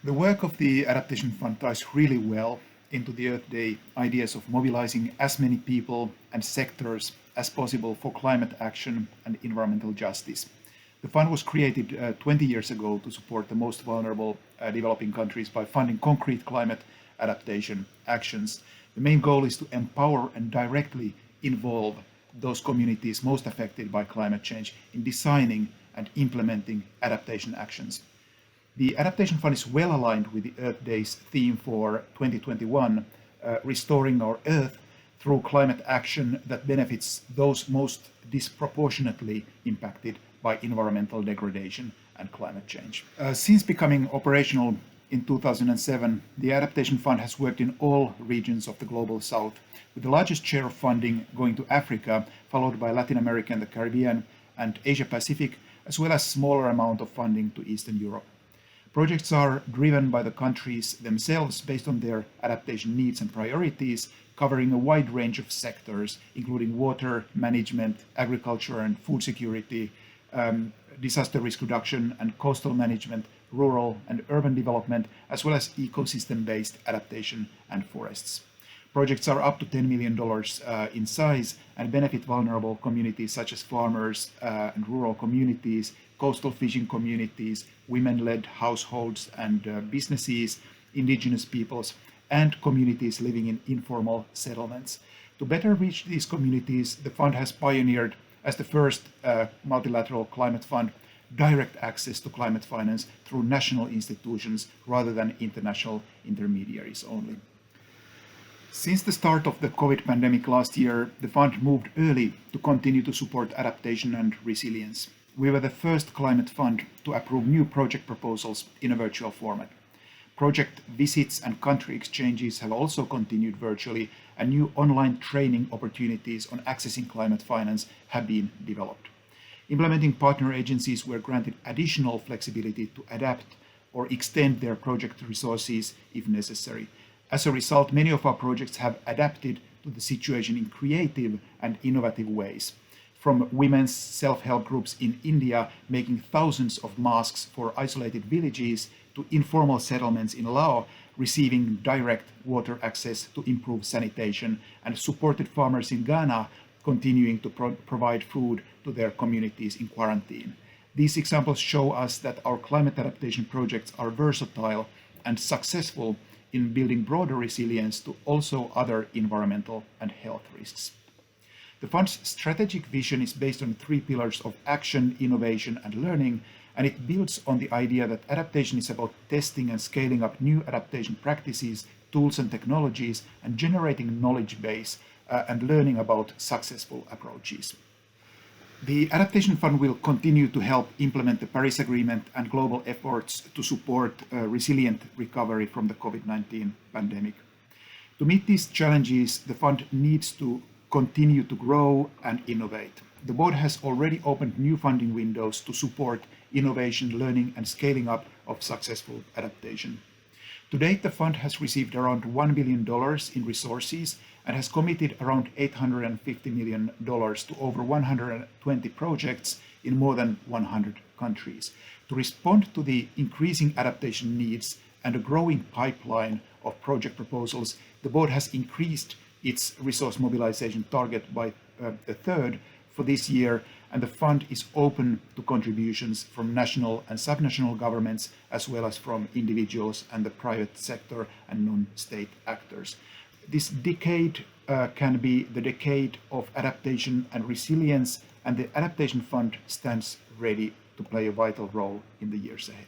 The work of the Adaptation Fund ties really well into the Earth Day ideas of mobilizing as many people and sectors as possible for climate action and environmental justice. The fund was created 20 years ago to support the most vulnerable developing countries by funding concrete climate adaptation actions. The main goal is to empower and directly involve those communities most affected by climate change in designing and implementing adaptation actions. The Adaptation Fund is well aligned with the Earth Day's theme for 2021, restoring our Earth through climate action that benefits those most disproportionately impacted by environmental degradation and climate change. Since becoming operational in 2007, the Adaptation Fund has worked in all regions of the Global South, with the largest share of funding going to Africa, followed by Latin America and the Caribbean and Asia Pacific, as well as a smaller amount of funding to Eastern Europe. Projects are driven by the countries themselves based on their adaptation needs and priorities, covering a wide range of sectors, including water management, agriculture and food security, disaster risk reduction and coastal management, rural and urban development, as well as ecosystem-based adaptation and forests. Projects are up to $10 million in size and benefit vulnerable communities such as farmers and rural communities, coastal fishing communities, women-led households and businesses, indigenous peoples, and communities living in informal settlements. To better reach these communities, the fund has pioneered, as the first multilateral climate fund, direct access to climate finance through national institutions rather than international intermediaries only. Since the start of the COVID pandemic last year, the fund moved early to continue to support adaptation and resilience. We were the first climate fund to approve new project proposals in a virtual format. Project visits and country exchanges have also continued virtually, and new online training opportunities on accessing climate finance have been developed. Implementing partner agencies were granted additional flexibility to adapt or extend their project resources if necessary. As a result, many of our projects have adapted to the situation in creative and innovative ways. From women's self-help groups in India making thousands of masks for isolated villages to informal settlements in Laos receiving direct water access to improve sanitation, and supported farmers in Ghana continuing to provide food to their communities in quarantine. These examples show us that our climate adaptation projects are versatile and successful in building broader resilience to also other environmental and health risks. The fund's strategic vision is based on 3 pillars of action, innovation, and learning, and it builds on the idea that adaptation is about testing and scaling up new adaptation practices, tools and technologies, and generating knowledge base and learning about successful approaches. The Adaptation Fund will continue to help implement the Paris Agreement and global efforts to support a resilient recovery from the COVID-19 pandemic. To meet these challenges, the fund needs to continue to grow and innovate. The board has already opened new funding windows to support innovation, learning, and scaling up of successful adaptation. To date, the fund has received around $1 billion in resources and has committed around $850 million to over 120 projects in more than 100 countries. To respond to the increasing adaptation needs and a growing pipeline of project proposals, the board has increased its resource mobilization target by a third for this year, and the fund is open to contributions from national and subnational governments, as well as from individuals and the private sector and non-state actors. This decade can be the decade of adaptation and resilience, and the Adaptation Fund stands ready to play a vital role in the years ahead.